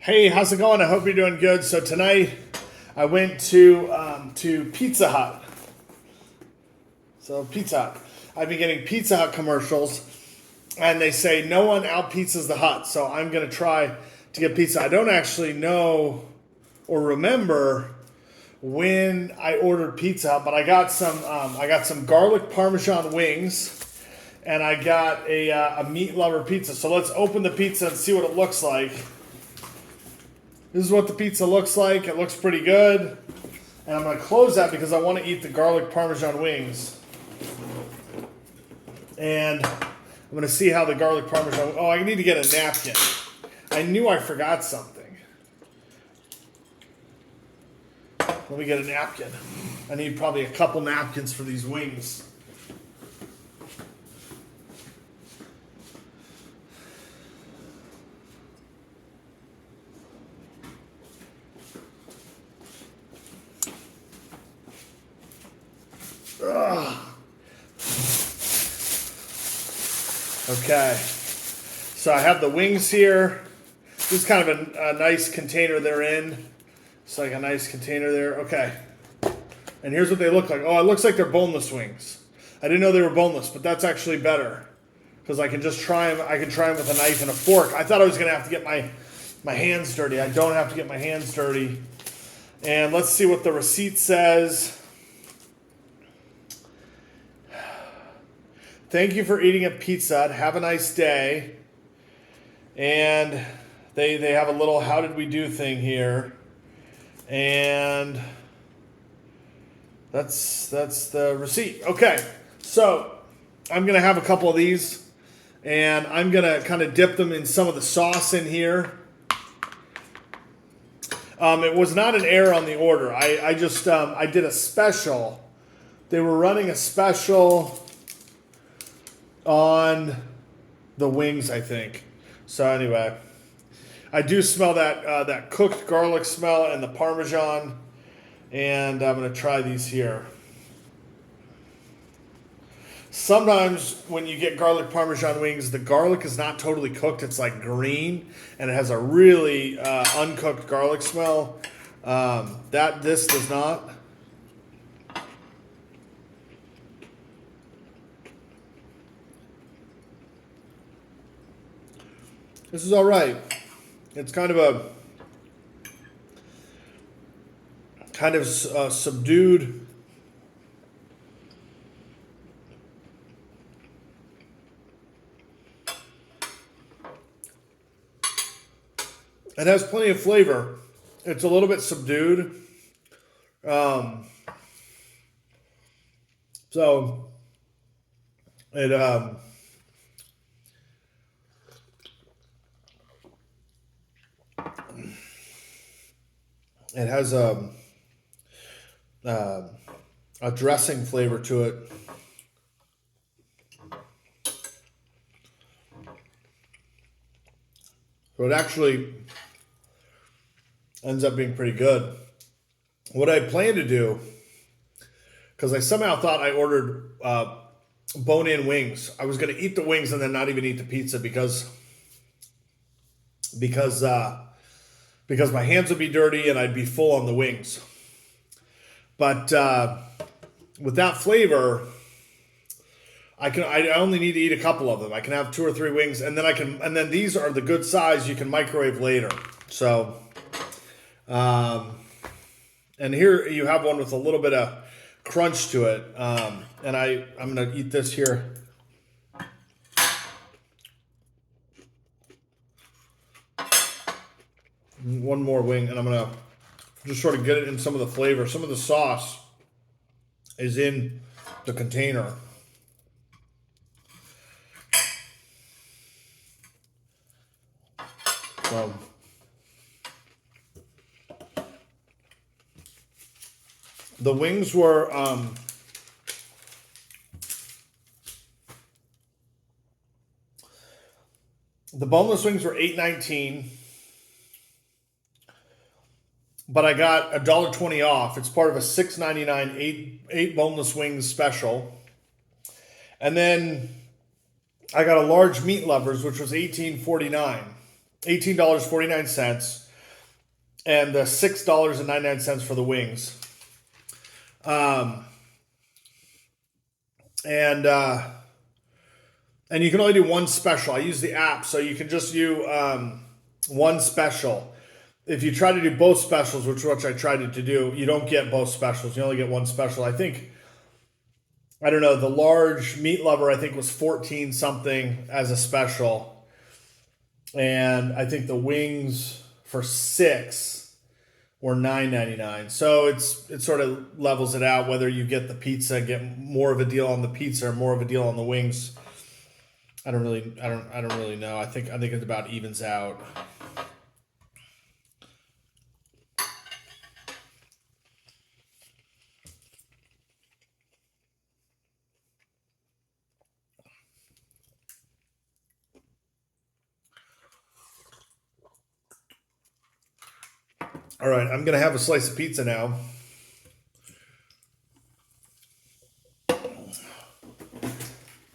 Hey, how's it going? I hope you're doing good. So tonight I went to Pizza Hut. So Pizza Hut. I've been getting Pizza Hut commercials, and they say no one out pizzas the Hut. So I'm gonna try to get pizza. I don't actually know or remember when I ordered Pizza Hut, but I got some garlic Parmesan wings, and I got a meat lover pizza. So let's open the pizza and see what it looks like. This is what the pizza looks like. It looks pretty good. And I'm going to close that because I want to eat the garlic Parmesan wings. And I'm going to see how the garlic Parmesan... Oh, I need to get a napkin. I knew I forgot something. Let me get a napkin. I need probably a couple napkins for these wings. Ugh. Okay, so I have the wings here. This is kind of a nice container they're in. It's like a nice container there. Okay, and here's what they look like. Oh, it looks like they're boneless wings. I didn't know they were boneless, but that's actually better because I can just try them. I can try them with a knife and a fork. I thought I was gonna have to get my hands dirty. I don't have to get my hands dirty. And let's see what the receipt says. Thank you for eating at Pizza Hut. Have a nice day. And they have a little how did we do thing here. And that's the receipt. Okay, so I'm going to have a couple of these. And I'm going to kind of dip them in some of the sauce in here. It was not an error on the order. I just I did a special. They were running a special on the wings, I think. So anyway, I do smell that cooked garlic smell and the Parmesan, and I'm going to try these here. Sometimes when you get garlic Parmesan wings, the garlic is not totally cooked. It's like green, and it has a really uncooked garlic smell. This does not. This is all right. It's kind of subdued. It has plenty of flavor. It's a little bit subdued. So it has a dressing flavor to it. So it actually ends up being pretty good. What I plan to do, because I somehow thought I ordered bone-in wings. I was going to eat the wings and then not even eat the pizza because my hands would be dirty and I'd be full on the wings. But with that flavor, I only need to eat a couple of them. I can have 2 or 3 wings, and then these are the good size you can microwave later. So, and here you have one with a little bit of crunch to it. And I'm gonna eat this here. One more wing, and I'm gonna just sort of get it in some of the flavor. Some of the sauce is in the container. So the wings were the boneless wings were $8.19. But I got $1.20 off. It's part of a $6.99 eight boneless wings special. And then I got a large meat lovers, which was $18.49. $18.49. and the $6.99 for the wings. Um, and you can only do one special. I use the app, so you can just do one special. If you try to do both specials, which I tried to do, you don't get both specials. You only get one special. I think, I don't know, the large meat lover, I think, was 14 something as a special. And I think the wings for 6 were $9.99. So it sort of levels it out whether you get the pizza, get more of a deal on the pizza or more of a deal on the wings. I don't really know. I think it about evens out. All right, I'm gonna have a slice of pizza now.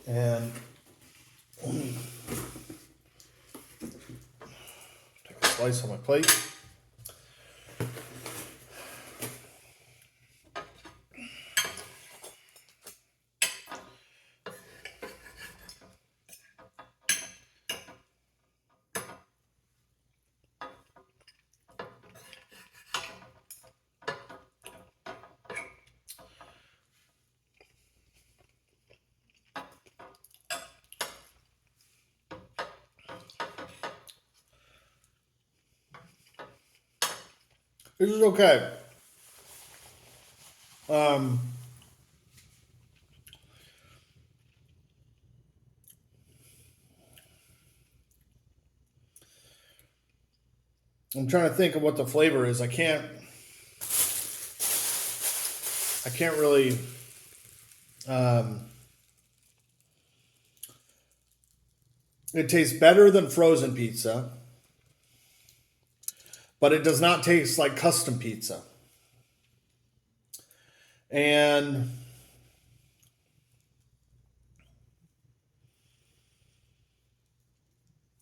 And take a slice on my plate. This is okay. Um, I'm trying to think of what the flavor is. I can't really. It tastes better than frozen pizza, but it does not taste like custom pizza. And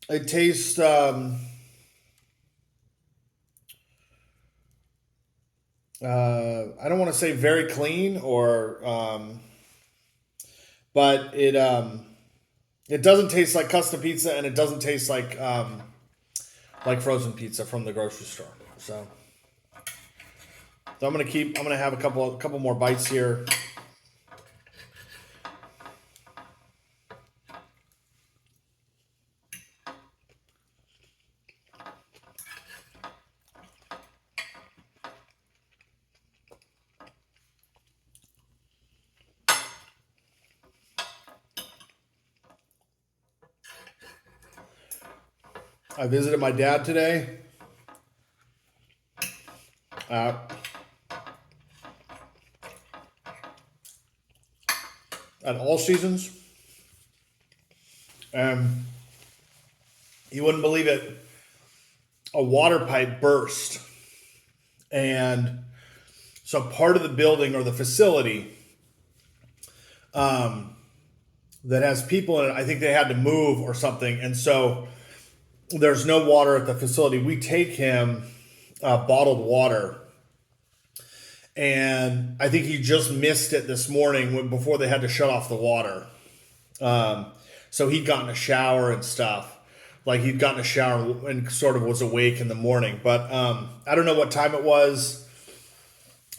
it tastes. I don't want to say very clean but it doesn't taste like custom pizza, and it doesn't taste like frozen pizza from the grocery store. So I'm gonna have a couple more bites here. I visited my dad today. At All Seasons. You wouldn't believe it. A water pipe burst. And so part of the building or the facility that has people in it, I think they had to move or something. And so there's no water at the facility. We take him bottled water. And I think he just missed it this morning before they had to shut off the water. So he'd gotten a shower and stuff. Like he'd gotten a shower and sort of was awake in the morning. But I don't know what time it was.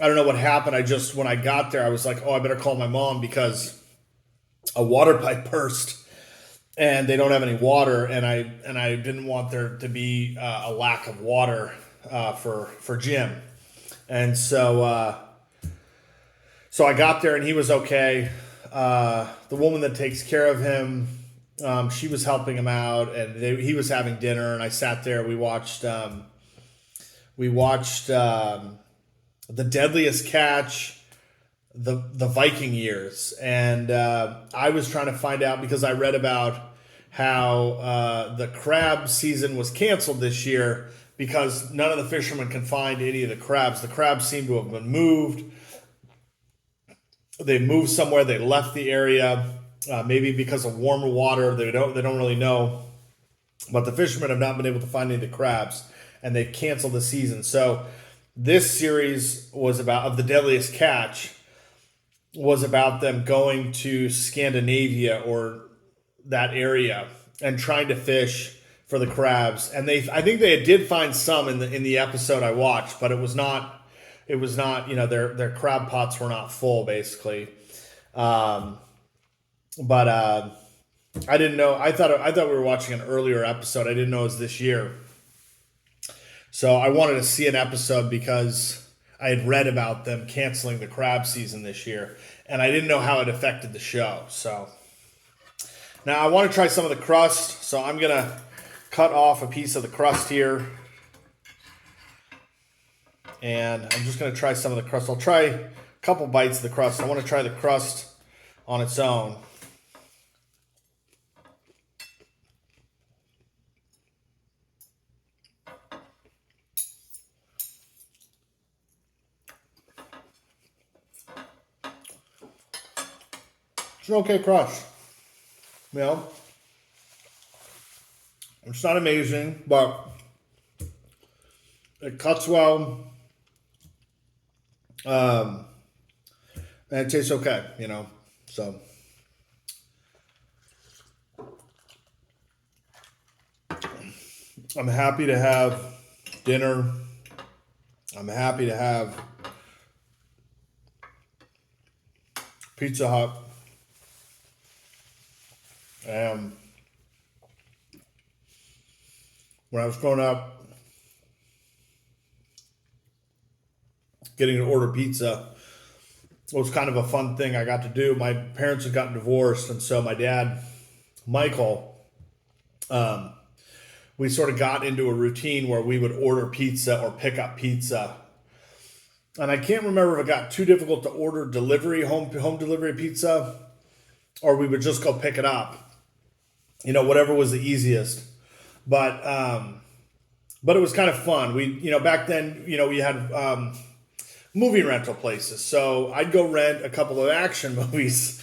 I don't know what happened. When I got there, I was like, oh, I better call my mom because a water pipe burst and they don't have any water. And I didn't want there to be a lack of water for Jim. And so I got there and he was okay. The woman that takes care of him, she was helping him out, and he was having dinner. And I sat there. We watched The Deadliest Catch, the Viking years, and I was trying to find out because I read about how the crab season was canceled this year because none of the fishermen can find any of the crabs. The crabs seem to have been moved. They moved somewhere. They left the area, maybe because of warmer water. They don't really know. But the fishermen have not been able to find any of the crabs. and they canceled the season. So this series was about of the Deadliest Catch was about them going to Scandinavia or that area and trying to fish for the crabs. And I think they did find some in the episode I watched, but it was not, their crab pots were not full basically. But I didn't know. I thought we were watching an earlier episode. I didn't know it was this year. So I wanted to see an episode because I had read about them canceling the crab season this year, and I didn't know how it affected the show. So now I want to try some of the crust. So I'm gonna cut off a piece of the crust here, and I'm just gonna try some of the crust. I'll try a couple bites of the crust. I want to try the crust on its own. It's an okay crust. It's not amazing, but it cuts well. And it tastes okay, So I'm happy to have dinner. I'm happy to have Pizza Hut. When I was growing up, getting to order pizza was kind of a fun thing I got to do. My parents had gotten divorced, and so my dad, Michael, we sort of got into a routine where we would order pizza or pick up pizza. And I can't remember if it got too difficult to order home delivery pizza, or we would just go pick it up. Whatever was the easiest. But it was kind of fun. We, back then, we had movie rental places. So I'd go rent a couple of action movies.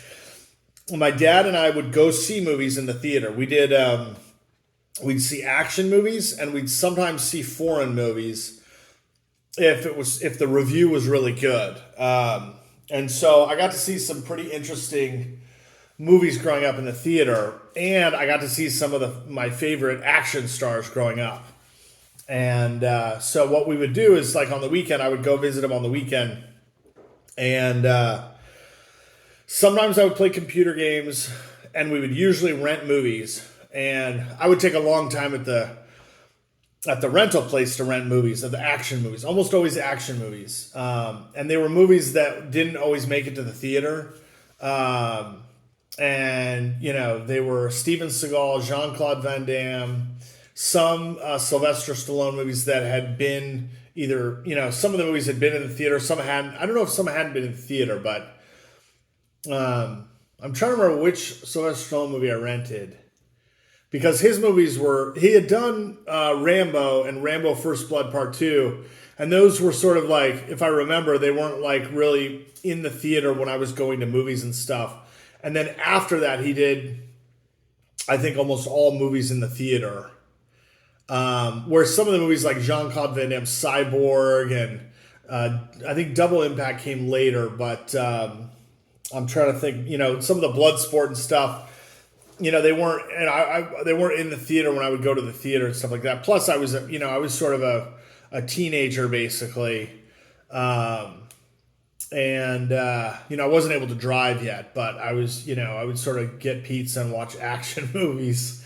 My dad and I would go see movies in the theater. We'd see action movies, and we'd sometimes see foreign movies if the review was really good. And so I got to see some pretty interesting movies growing up in the theater, and I got to see some of my favorite action stars growing up. And so what we would do is, like, on the weekend, I would go visit them on the weekend, and sometimes I would play computer games, and we would usually rent movies. And I would take a long time at the rental place to rent movies, of the action movies, almost always action movies. And they were movies that didn't always make it to the theater. And, they were Steven Seagal, Jean-Claude Van Damme, some Sylvester Stallone movies that had been either, some of the movies had been in the theater, some hadn't. I don't know if some hadn't been in the theater, but I'm trying to remember which Sylvester Stallone movie I rented. Because his movies he had done Rambo and Rambo First Blood Part 2. And those were sort of like, if I remember, they weren't like really in the theater when I was going to movies and stuff. And then after that, he did, I think, almost all movies in the theater. Where some of the movies like Jean-Claude Van Damme, Cyborg, and I think Double Impact came later. But I'm trying to think, some of the Bloodsport and stuff. They weren't, and they weren't in the theater when I would go to the theater and stuff like that. Plus, I was, I was sort of a teenager basically, and I wasn't able to drive yet, but I was, I would sort of get pizza and watch action movies,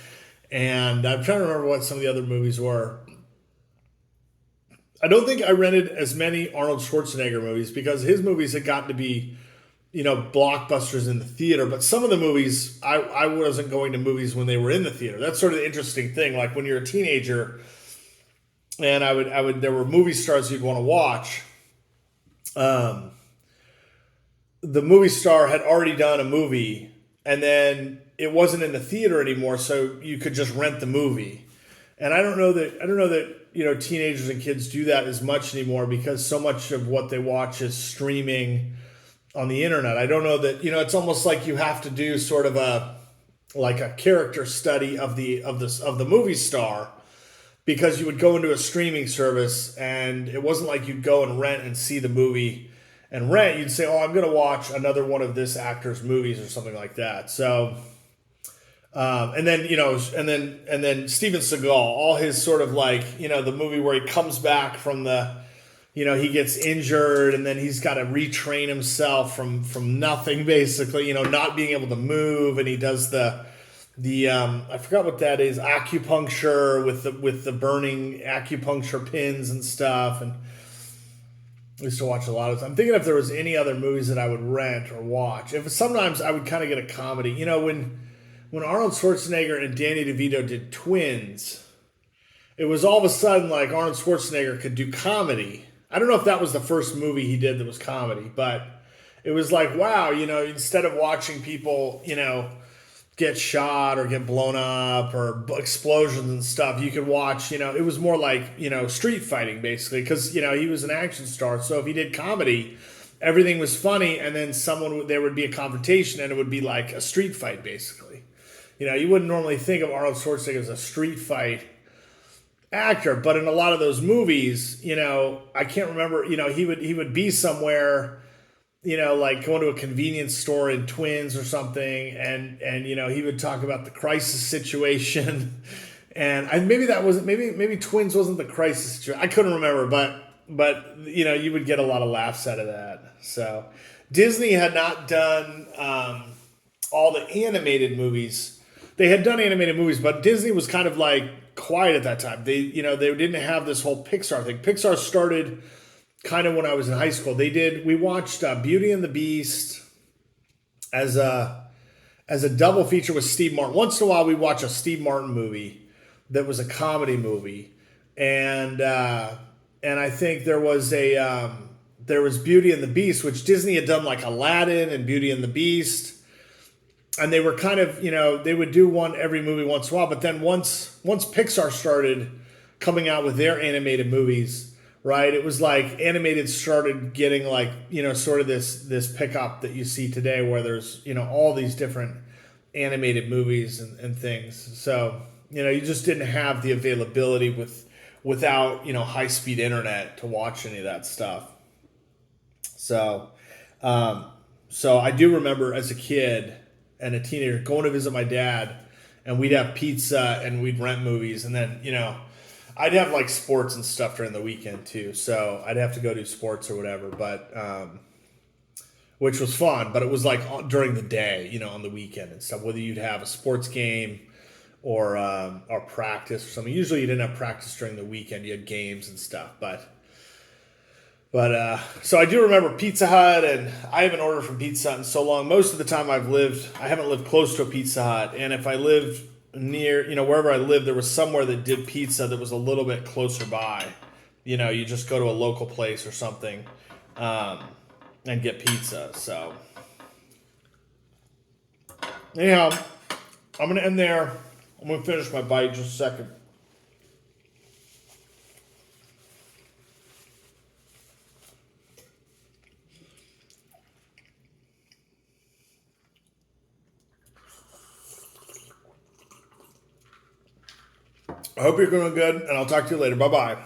and I'm trying to remember what some of the other movies were. I don't think I rented as many Arnold Schwarzenegger movies because his movies had gotten to be, blockbusters in the theater. But some of the movies, I wasn't going to movies when they were in the theater. That's sort of the interesting thing. Like when you're a teenager, and there were movie stars you'd want to watch. The movie star had already done a movie, and then it wasn't in the theater anymore, so you could just rent the movie. And I don't know that teenagers and kids do that as much anymore because so much of what they watch is streaming on the internet. I don't know that, it's almost like you have to do sort of a character study of the movie star because you would go into a streaming service and it wasn't like you'd go and rent and see the movie and rent. You'd say, oh, I'm going to watch another one of this actor's movies or something like that. So, and then, and then Steven Seagal, all his sort of like, the movie where he comes back from he gets injured and then he's got to retrain himself from nothing, basically, not being able to move. And he does the I forgot what that is, acupuncture with the burning acupuncture pins and stuff. And I used to watch a lot of. I'm thinking if there was any other movies that I would rent or watch. If sometimes I would kind of get a comedy. When Arnold Schwarzenegger and Danny DeVito did Twins, it was all of a sudden like Arnold Schwarzenegger could do comedy. I don't know if that was the first movie he did that was comedy, but it was like, wow, instead of watching people, get shot or get blown up or explosions and stuff, you could watch, it was more like, street fighting basically, because, he was an action star. So if he did comedy, everything was funny, and then there would be a confrontation and it would be like a street fight basically. You wouldn't normally think of Arnold Schwarzenegger as a street fight actor, but in a lot of those movies, I can't remember, he would be somewhere, like going to a convenience store in Twins or something, and he would talk about the crisis situation, and maybe Twins wasn't the crisis situation. I couldn't remember, but you would get a lot of laughs out of that. So Disney had not done all the animated movies. They had done animated movies, but Disney was kind of like quiet at that time. They didn't have this whole Pixar thing. Pixar started kind of when I was in high school. We watched Beauty and the Beast as a double feature with Steve Martin. Once in a while, we watch a Steve Martin movie that was a comedy movie, and I think there was Beauty and the Beast, which Disney had done like Aladdin and Beauty and the Beast. And they were kind of, they would do one every movie once in a while. But then once Pixar started coming out with their animated movies, right, it was like animated started getting like, sort of this pickup that you see today where there's, all these different animated movies and things. So, you just didn't have the availability without, high-speed internet to watch any of that stuff. So I do remember as a kid and a teenager going to visit my dad, and we'd have pizza and we'd rent movies, and then I'd have like sports and stuff during the weekend too, so I'd have to go do sports or whatever, but which was fun, but it was like during the day, on the weekend and stuff, whether you'd have a sports game or practice or something. Usually you didn't have practice during the weekend, you had games and stuff, but so I do remember Pizza Hut, and I haven't ordered from Pizza Hut in so long. Most of the time I haven't lived close to a Pizza Hut, and if I lived near, wherever I lived, there was somewhere that did pizza that was a little bit closer by. You just go to a local place or something and get pizza. So anyhow, I'm going to end there. I'm going to finish my bite in just a second. I hope you're doing good, and I'll talk to you later. Bye-bye.